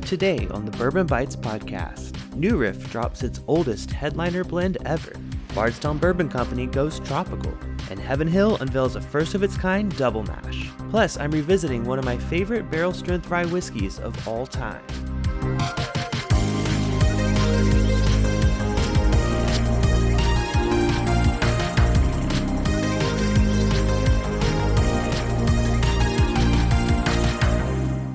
Today on the Bourbon Bytes podcast, New Riff drops its oldest headliner blend ever, Bardstown Bourbon Company goes tropical, and Heaven Hill unveils a first-of-its-kind double mash. Plus, I'm revisiting one of my favorite barrel-strength rye whiskeys of all time.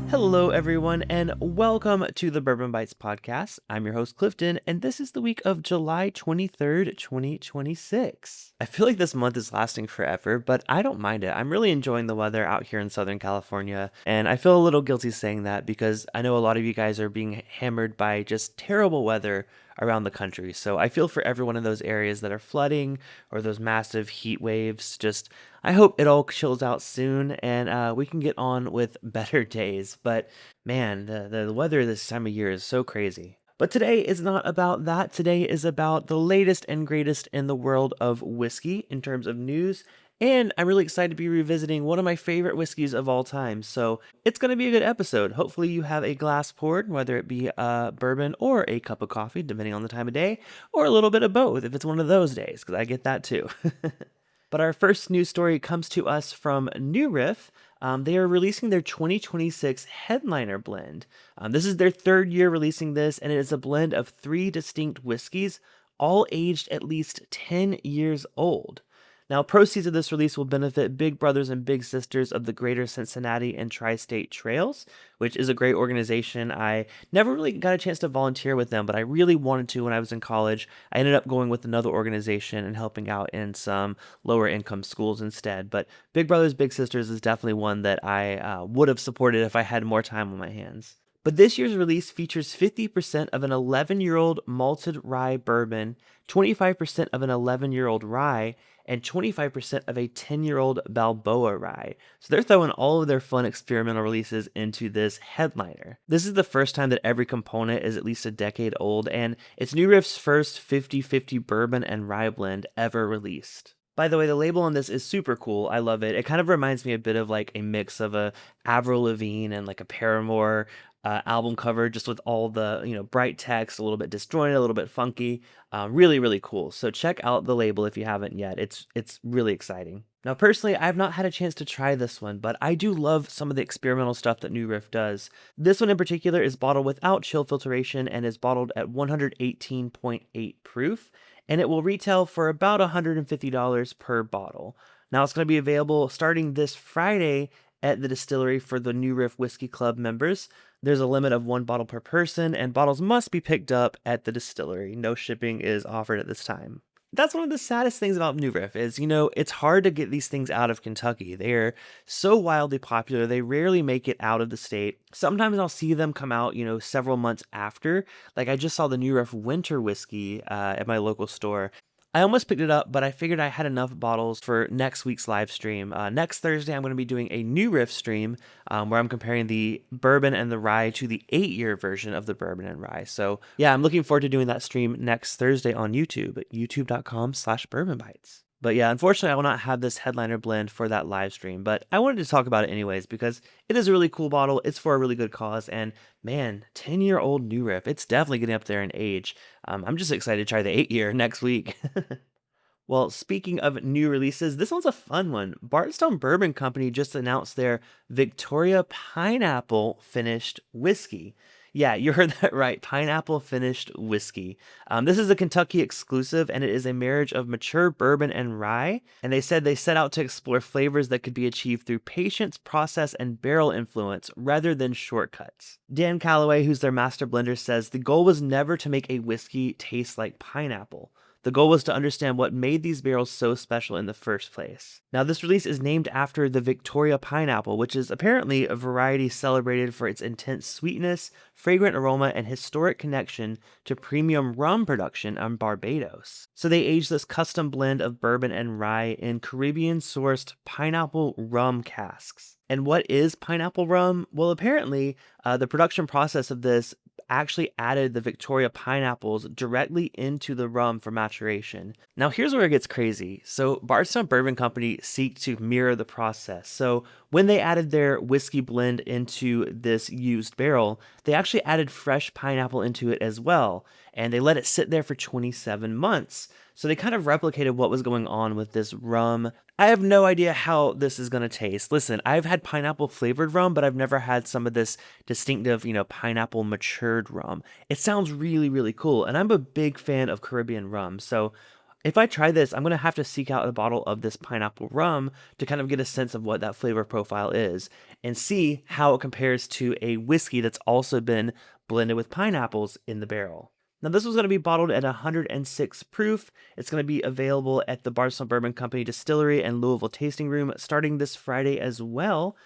Hello, everyone, and welcome to the Bourbon Bytes podcast. I'm your host, Clifton, and this is the week of July 23rd, 2026. I feel like this month is lasting forever, but I don't mind it. I'm really enjoying the weather out here in Southern California, and I feel a little guilty saying that because I know a lot of you guys are being hammered by just terrible weather around the country. So I feel for everyone in those areas that are flooding or those massive heat waves. I hope it all chills out soon and we can get on with better days. But man, the weather this time of year is so crazy. But today is not about that. Today is about the latest and greatest in the world of whiskey in terms of news. And I'm really excited to be revisiting one of my favorite whiskeys of all time. So it's going to be a good episode. Hopefully you have a glass poured, whether it be a bourbon or a cup of coffee, depending on the time of day, or a little bit of both if it's one of those days, because I get that too. But our first news story comes to us from New Riff. They are releasing their 2026 Headliner blend. This is their third year releasing this, and it is a blend of 3 distinct whiskeys, all aged at least 10 years old. Now, proceeds of this release will benefit big brothers and big sisters of the Greater Cincinnati and Tri-State Trails, which is a great organization. I never really got a chance to volunteer with them, but I really wanted to when I was in college. I ended up going with another organization and helping out in some lower income schools instead. But Big Brothers Big Sisters is definitely one that I would have supported if I had more time on my hands. But this year's release features 50% of an 11-year-old malted rye bourbon, 25% of an 11-year-old rye, and 25% of a 10-year-old Balboa rye. So they're throwing all of their fun experimental releases into this headliner. This is the first time that every component is at least a decade old, and it's New Riff's first 50-50 bourbon and rye blend ever released. By the way, the label on this is super cool. I love it. It kind of reminds me a bit of like a mix of a Avril Lavigne and like a Paramore album cover, just with all the bright text, a little bit disjointed, a little bit funky. Really, really cool. So check out the label if you haven't yet. It's really exciting. Now, personally, I've not had a chance to try this one, but I do love some of the experimental stuff that New Riff does. This one in particular is bottled without chill filtration and is bottled at 118.8 proof, and it will retail for about $150 per bottle. Now, it's going to be available starting this Friday at the distillery for the New Riff Whiskey Club members. There's a limit of 1 bottle per person, and bottles must be picked up at the distillery. No shipping is offered at this time. That's one of the saddest things about New Riff is, it's hard to get these things out of Kentucky. They're so wildly popular. They rarely make it out of the state. Sometimes I'll see them come out, several months after. Like I just saw the New Riff Winter Whiskey at my local store. I almost picked it up, but I figured I had enough bottles for next week's live stream. Next Thursday, I'm going to be doing a new Riff stream where I'm comparing the bourbon and the rye to the 8-year version of the bourbon and rye. So yeah, I'm looking forward to doing that stream next Thursday on YouTube at youtube.com/bourbonbytes. But yeah, unfortunately, I will not have this headliner blend for that live stream, but I wanted to talk about it anyways because it is a really cool bottle. It's for a really good cause, and man, 10-year-old New Riff, it's definitely getting up there in age. I'm just excited to try the 8-year next week. Well, speaking of new releases, this one's a fun one. Bardstown Bourbon Company just announced their Victoria Pineapple Finished Whiskey. Yeah, you heard that right. Pineapple finished whiskey. This is a Kentucky exclusive, and it is a marriage of mature bourbon and rye. And they said they set out to explore flavors that could be achieved through patience, process, and barrel influence rather than shortcuts. Dan Calloway, who's their master blender, says the goal was never to make a whiskey taste like pineapple. The goal was to understand what made these barrels so special in the first place. Now, this release is named after the Victoria pineapple, which is apparently a variety celebrated for its intense sweetness, fragrant aroma, and historic connection to premium rum production on Barbados. So they aged this custom blend of bourbon and rye in Caribbean-sourced pineapple rum casks. And what is pineapple rum? Well, apparently, the production process of this actually added the Victoria pineapples directly into the rum for maturation. Now here's where it gets crazy. So Bardstown Bourbon Company seek to mirror the process. So When they added their whiskey blend into this used barrel, they actually added fresh pineapple into it as well, and they let it sit there for 27 months. So they kind of replicated what was going on with this rum. I have no idea how this is going to taste. Listen, I've had pineapple flavored rum, but I've never had some of this distinctive, pineapple matured rum. It sounds really, really cool, and I'm a big fan of Caribbean rum. So if I try this, I'm going to have to seek out a bottle of this pineapple rum to kind of get a sense of what that flavor profile is and see how it compares to a whiskey that's also been blended with pineapples in the barrel. Now, this was going to be bottled at 106 proof. It's going to be available at the Bardstown Bourbon Company Distillery and Louisville Tasting Room starting this Friday as well,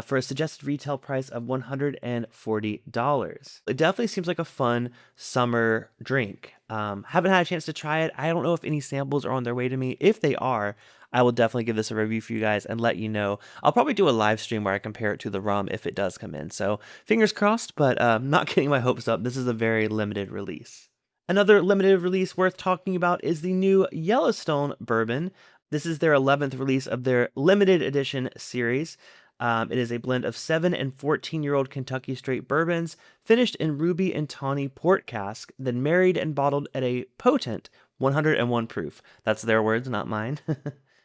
for a suggested retail price of $140. It definitely seems like a fun summer drink. Haven't had a chance to try it. I don't know if any samples are on their way to me. If they are, I will definitely give this a review for you guys and let you know. I'll probably do a live stream where I compare it to the rum if it does come in. So fingers crossed, but not getting my hopes up. This is a very limited release. Another limited release worth talking about is the new Yellowstone bourbon. This is their 11th release of their limited edition series. It is a blend of 7 and 14-year-old Kentucky straight bourbons, finished in ruby and tawny port cask, then married and bottled at a potent 101 proof. That's their words, not mine.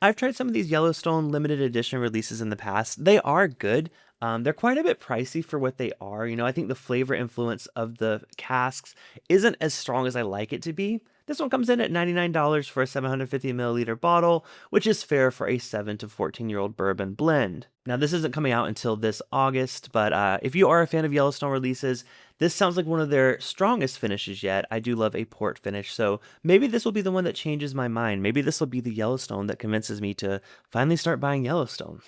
I've tried some of these Yellowstone limited edition releases in the past. They are good. They're quite a bit pricey for what they are. I think the flavor influence of the casks isn't as strong as I like it to be. This one comes in at $99 for a 750 milliliter bottle, which is fair for a 7 to 14-year-old bourbon blend. Now, this isn't coming out until this August, but if you are a fan of Yellowstone releases, this sounds like one of their strongest finishes yet. I do love a port finish, so maybe this will be the one that changes my mind. Maybe this will be the Yellowstone that convinces me to finally start buying Yellowstone.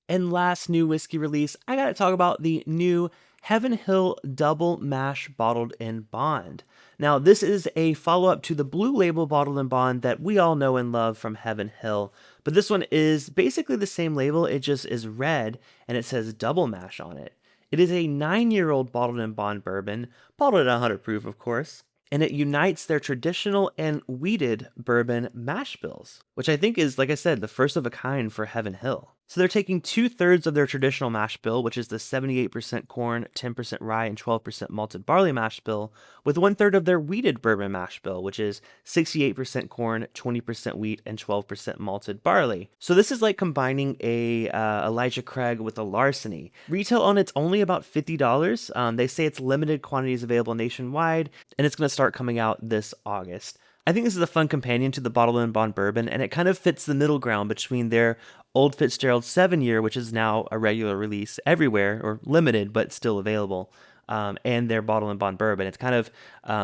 And last new whiskey release, I gotta talk about the new Heaven Hill Double Mash Bottled in Bond. Now, this is a follow-up to the Blue Label Bottled in Bond that we all know and love from Heaven Hill, but this one is basically the same label, it just is red, and it says Double Mash on it. It is a 9-year-old bottled in bond bourbon, bottled at 100 proof, of course, and it unites their traditional and wheated bourbon mash bills, which I think is, like I said, the first of a kind for Heaven Hill. So they're taking 2/3 of their traditional mash bill, which is the 78% corn, 10% rye, and 12% malted barley mash bill, with 1/3 of their wheated bourbon mash bill, which is 68% corn, 20% wheat, and 12% malted barley. So this is like combining a Elijah Craig with a Larceny. Retail on it's only about $50. They say it's limited quantities available nationwide, and it's going to start coming out this August. I think this is a fun companion to the Bottled in Bond bourbon, and it kind of fits the middle ground between their Old Fitzgerald 7-year, which is now a regular release everywhere, or limited, but still available, and their Bottled in Bond bourbon. It's kind of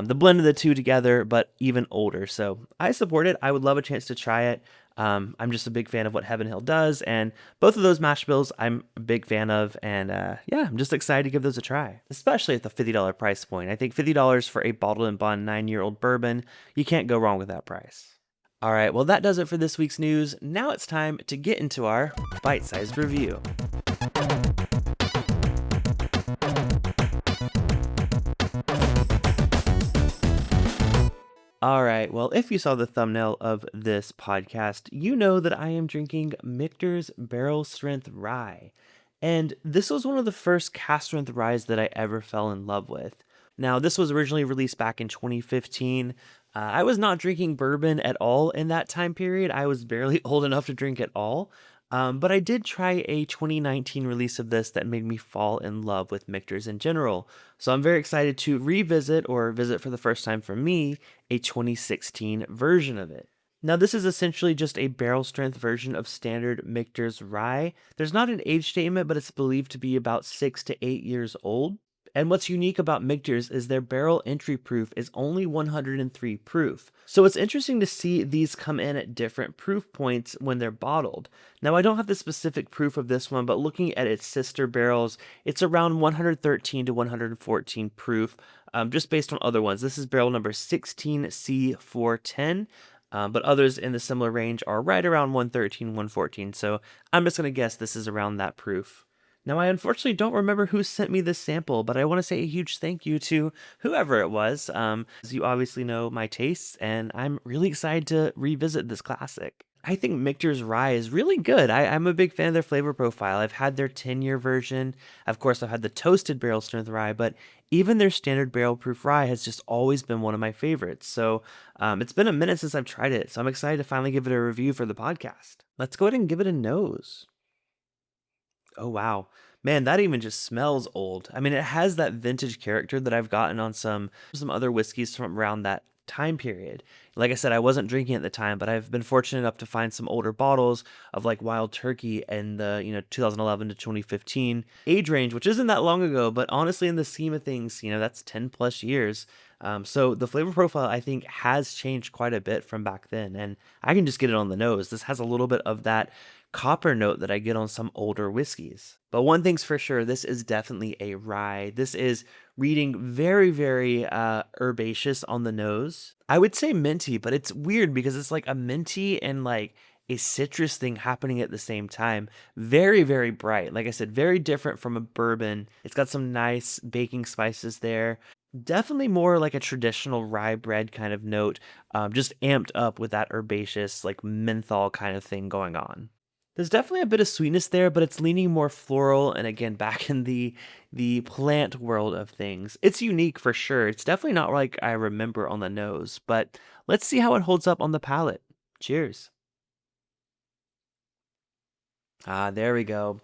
the blend of the two together, but even older. So I support it. I would love a chance to try it. I'm just a big fan of what Heaven Hill does, and both of those mash bills I'm a big fan of, and yeah, I'm just excited to give those a try, especially at the $50 price point. I think $50 for a Bottled in Bond 9-year-old bourbon, you can't go wrong with that price. All right, well, that does it for this week's news. Now it's time to get into our bite-sized review. All right, well, if you saw the thumbnail of this podcast, you know that I am drinking Michter's Barrel Strength Rye. And this was one of the first cask strength ryes that I ever fell in love with. Now, this was originally released back in 2015. I was not drinking bourbon at all in that time period. I was barely old enough to drink at all. But I did try a 2019 release of this that made me fall in love with Michter's in general. So I'm very excited to revisit, or visit for the first time for me, a 2016 version of it. Now, this is essentially just a barrel strength version of standard Michter's rye. There's not an age statement, but it's believed to be about 6 to 8 years old. And what's unique about Michter's is their barrel entry proof is only 103 proof. So it's interesting to see these come in at different proof points when they're bottled. Now, I don't have the specific proof of this one, but looking at its sister barrels, it's around 113 to 114 proof, just based on other ones. This is barrel number 16C410. But others in the similar range are right around 113, 114. So I'm just going to guess this is around that proof. Now, I unfortunately don't remember who sent me this sample, but I want to say a huge thank you to whoever it was. As you obviously know my tastes, and I'm really excited to revisit this classic. I think Michter's rye is really good. I'm a big fan of their flavor profile. I've had their 10-year version. Of course, I've had the toasted barrel strength rye, but even their standard barrel proof rye has just always been one of my favorites. So it's been a minute since I've tried it. So I'm excited to finally give it a review for the podcast. Let's go ahead and give it a nose. Oh wow. Man, that even just smells old. I mean, it has that vintage character that I've gotten on some other whiskeys from around that time period. Like I said, I wasn't drinking at the time, but I've been fortunate enough to find some older bottles of like Wild Turkey in the, 2011 to 2015 age range, which isn't that long ago, but honestly in the scheme of things, that's 10 plus years. So the flavor profile I think has changed quite a bit from back then, and I can just get it on the nose. This has a little bit of that copper note that I get on some older whiskeys. But one thing's for sure, this is definitely a rye. This is reading very, very herbaceous on the nose. I would say minty, but it's weird because it's like a minty and like a citrus thing happening at the same time. Very, very bright. Like I said, very different from a bourbon. It's got some nice baking spices there. Definitely more like a traditional rye bread kind of note, just amped up with that herbaceous, like menthol kind of thing going on. There's definitely a bit of sweetness there, but it's leaning more floral and again back in the plant world of things. It's unique for sure. It's definitely not like I remember on the nose, but let's see how it holds up on the palate. Cheers. Ah, there we go.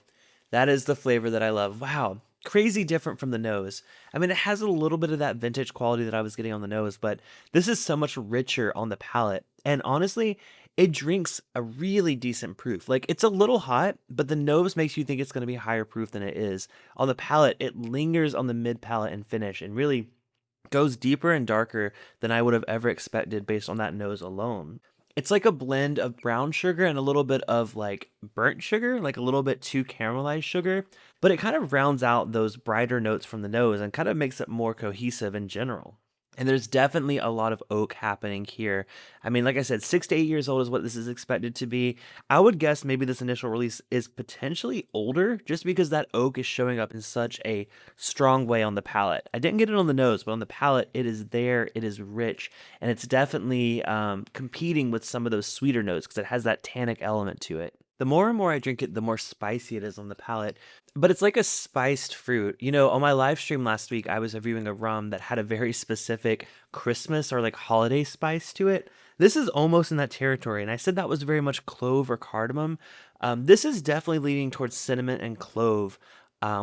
That is the flavor that I love. Wow. Crazy different from the nose. I mean, it has a little bit of that vintage quality that I was getting on the nose, but this is so much richer on the palate. And honestly, it drinks a really decent proof. Like, it's a little hot, but the nose makes you think it's going to be higher proof than it is. On the palate, it lingers on the mid palate and finish and really goes deeper and darker than I would have ever expected based on that nose alone. It's like a blend of brown sugar and a little bit of like burnt sugar, like a little bit too caramelized sugar, but it kind of rounds out those brighter notes from the nose and kind of makes it more cohesive in general. And there's definitely a lot of oak happening here. I mean, like I said, 6 to 8 years old is what this is expected to be. I would guess maybe this initial release is potentially older just because that oak is showing up in such a strong way on the palate. I didn't get it on the nose, but on the palate, it is there, it is rich, and it's definitely competing with some of those sweeter notes because it has that tannic element to it. The more and more I drink it, the more spicy it is on the palate. But it's like a spiced fruit. On my live stream last week, I was reviewing a rum that had a very specific Christmas or like holiday spice to it. This is almost in that territory, and I said that was very much clove or cardamom. This is definitely leaning towards cinnamon and clove,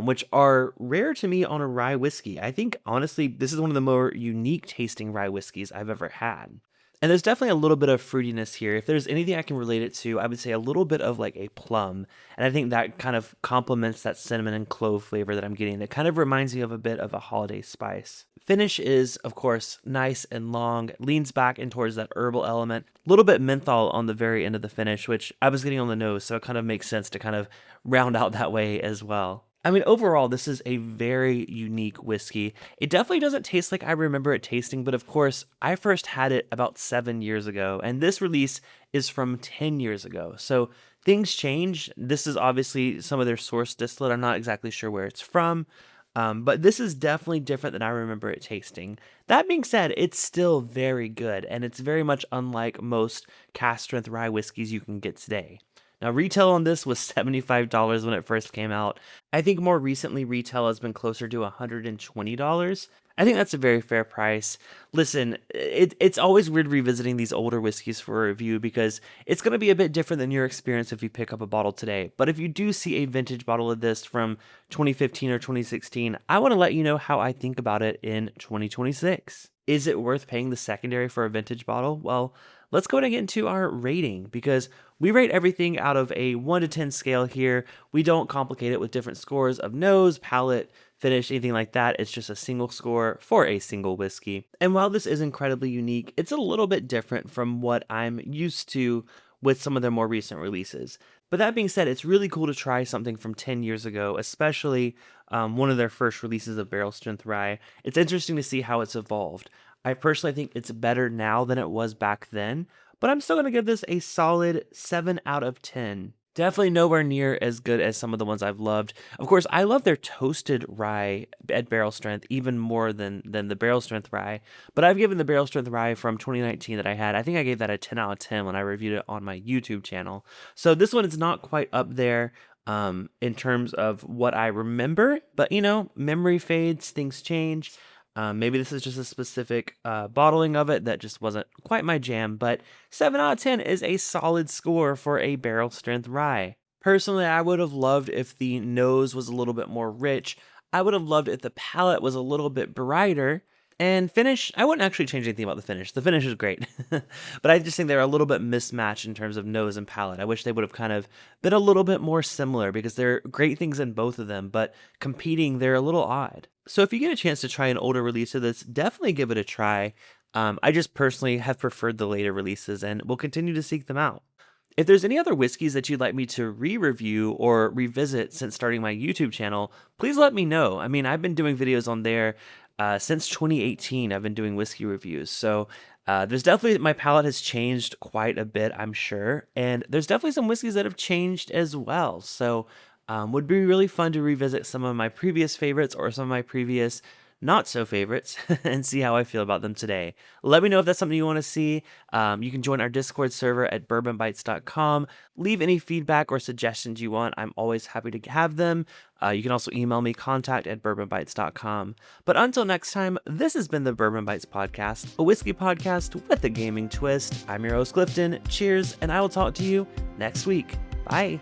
which are rare to me on a rye whiskey. I think honestly, this is one of the more unique tasting rye whiskeys I've ever had. And there's definitely a little bit of fruitiness here. If there's anything I can relate it to, I would say a little bit of like a plum. And I think that kind of complements that cinnamon and clove flavor that I'm getting. That kind of reminds me of a bit of a holiday spice. Finish is, of course, nice and long, leans back in towards that herbal element. A little bit menthol on the very end of the finish, which I was getting on the nose, so it kind of makes sense to kind of round out that way as well. I mean, overall, this is a very unique whiskey. It definitely doesn't taste like I remember it tasting, but of course, I first had it about 7 years ago, and this release is from 10 years ago. So things change. This is obviously some of their source distillate. I'm not exactly sure where it's from, but this is definitely different than I remember it tasting. That being said, it's still very good, and it's very much unlike most cask strength rye whiskeys you can get today. Now, retail on this was $75 when it first came out. I think more recently, retail has been closer to $120. I think that's a very fair price. Listen, it's always weird revisiting these older whiskeys for a review because it's going to be a bit different than your experience if you pick up a bottle today. But if you do see a vintage bottle of this from 2015 or 2016, I want to let you know how I think about it in 2026. Is it worth paying the secondary for a vintage bottle? Well, let's go ahead and get into our rating because we rate everything out of a 1 to 10 scale here. We don't complicate it with different scores of nose, palate, finish, anything like that. It's just a single score for a single whiskey. And while this is incredibly unique, it's a little bit different from what I'm used to with some of their more recent releases. But that being said, it's really cool to try something from 10 years ago, especially one of their first releases of barrel strength rye. It's interesting to see how it's evolved. I personally think it's better now than it was back then, but I'm still going to give this a solid 7 out of 10. Definitely nowhere near as good as some of the ones I've loved. Of course, I love their toasted rye at barrel strength even more than the barrel strength rye. But I've given the barrel strength rye from 2019 that I had, I think I gave that a 10 out of 10 when I reviewed it on my YouTube channel. So this one is not quite up there in terms of what I remember, but memory fades, things change. Maybe this is just a specific bottling of it that just wasn't quite my jam, but 7 out of 10 is a solid score for a barrel strength rye. Personally, I would have loved if the nose was a little bit more rich. I would have loved if the palate was a little bit brighter. And finish, I wouldn't actually change anything about the finish. The finish is great. But I just think they're a little bit mismatched in terms of nose and palate. I wish they would have kind of been a little bit more similar because there are great things in both of them, but competing, they're a little odd. So if you get a chance to try an older release of this, definitely give it a try. I just personally have preferred the later releases and will continue to seek them out. If there's any other whiskeys that you'd like me to re-review or revisit since starting my YouTube channel, please let me know. I mean, I've been doing videos on there since 2018. I've been doing whiskey reviews. So there's definitely, my palate has changed quite a bit, I'm sure. And there's definitely some whiskeys that have changed as well. So would be really fun to revisit some of my previous favorites or some of my previous not so favorites and see how I feel about them today. Let me know if that's something you want to see. You can join our Discord server at bourbonbytes.com. Leave any feedback or suggestions you want. I'm always happy to have them. You can also email me, contact@bourbonbytes.com. But until next time, this has been the Bourbon Bytes Podcast, a whiskey podcast with a gaming twist. I'm your host, Clifton. Cheers, and I will talk to you next week. Bye.